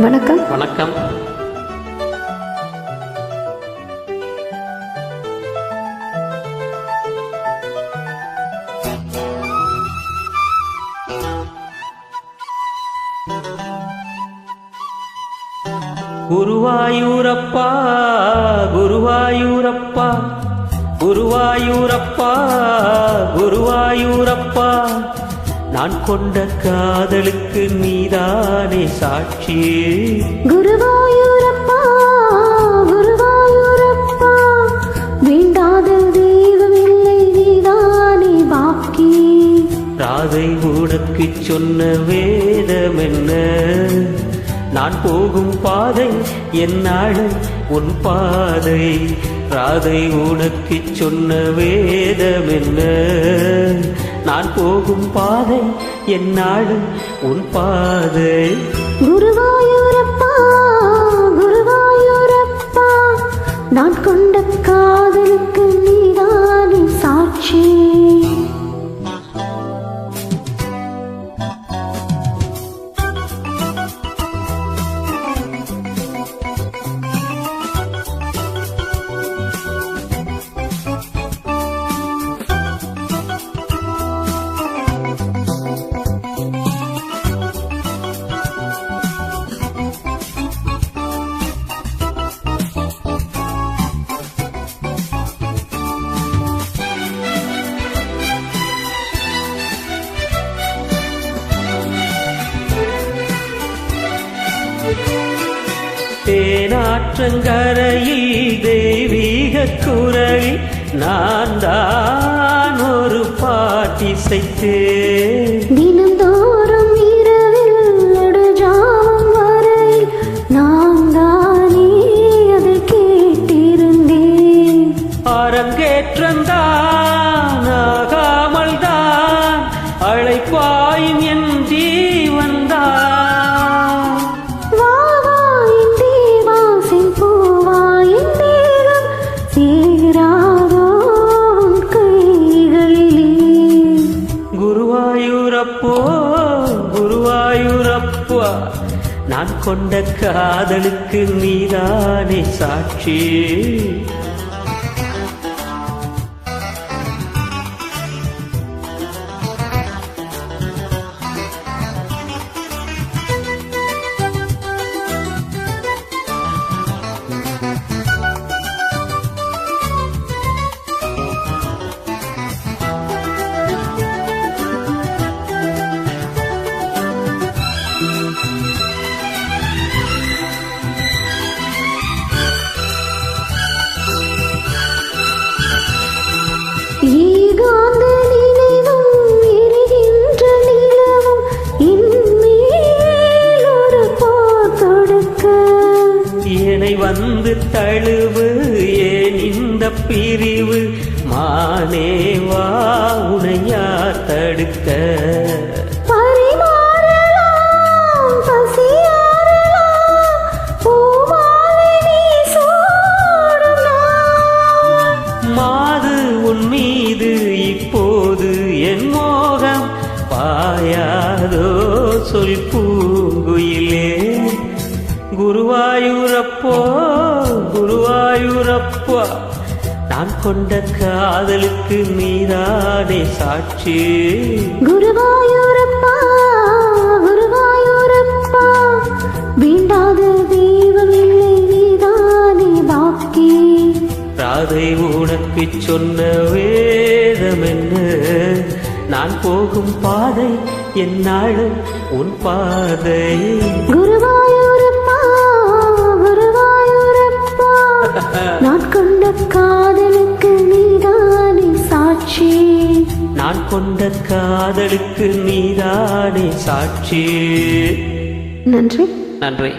வணக்கம். வணக்கம். குருவாயூரப்பா குருவாயூரப்பா குருவாயூரப்பா குருவாயூரப்பா, நான் கொண்ட காதலுக்கு நீதானே சாட்சி. குருவாயூரப்பா குருவாயூரப்பா, வேண்டாத தெய்வமில்லை நீதானே பாக்கி. ராதை உனக்கு சொன்ன வேதம் என்ன? நான் போகும் பாதை என்னாலும் உன் பாதை. ராதை உனக்கு சொன்ன வேதம் என்ன? நான் போகும் பாதை என்னாலும் உன் பாதை. குருவாயூரப்பா குருவாயூரப்பா, நான் கொண்ட காதலுக்கு நீதானே சாட்சி. தேனாற்றங்கரையில் தெய்வீக குரலில் நான் தான் ஒரு பாட்டிசைத்தேன். தினந்தோறும் இரவில் நடுஜாமம் வரையில் நான் தானே அதை கேட்டிருந்தேன். அரங்கேற்றந்தான் ஆகாமல் தான் அழைப்பாயும் என் ஜீவன்தான். குருவாயூரப்போ குருவாயூரப்பா, நான் கொண்ட காதலுக்கு நீதானே சாட்சி. ஏகாந்த நினைவும் எரிகின்ற நிலவும் இன்மேல் ஒரு போர் தொடுக்க, என்னை வந்து தழுவு ஏன் இந்த பிரிவு? மானேவா உனை யார் தடுக்க? பரிமாறலாம் பசியாறலாம் பூமாலை நீ சூடும் நாள். மாது உன் மீது இப்போது என் மோகம் பாயாதோ சொல் பூங்குயிலே. குருவாயூரப்போ குருவாயூரப்பா, நான் கொண்ட காதலுக்கு நீதானே சாட்சி. குருவாயூரப்பா குருவாயூரப்பா, வேண்டாத தெய்வமில்லை நீதானே பாக்கி. ராதை உனக்கு சொன்ன வேதம் என்ன? நான் போகும் பாதை என்னாலும் உன் பாதை. குருவாயூரப்பா குருவாயூரப்பா, நான் கொண்ட காதலுக்கு நீதானே சாட்சி. நான் கொண்ட காதலுக்கு நீதானே சாட்சி. நன்றி. நன்றி.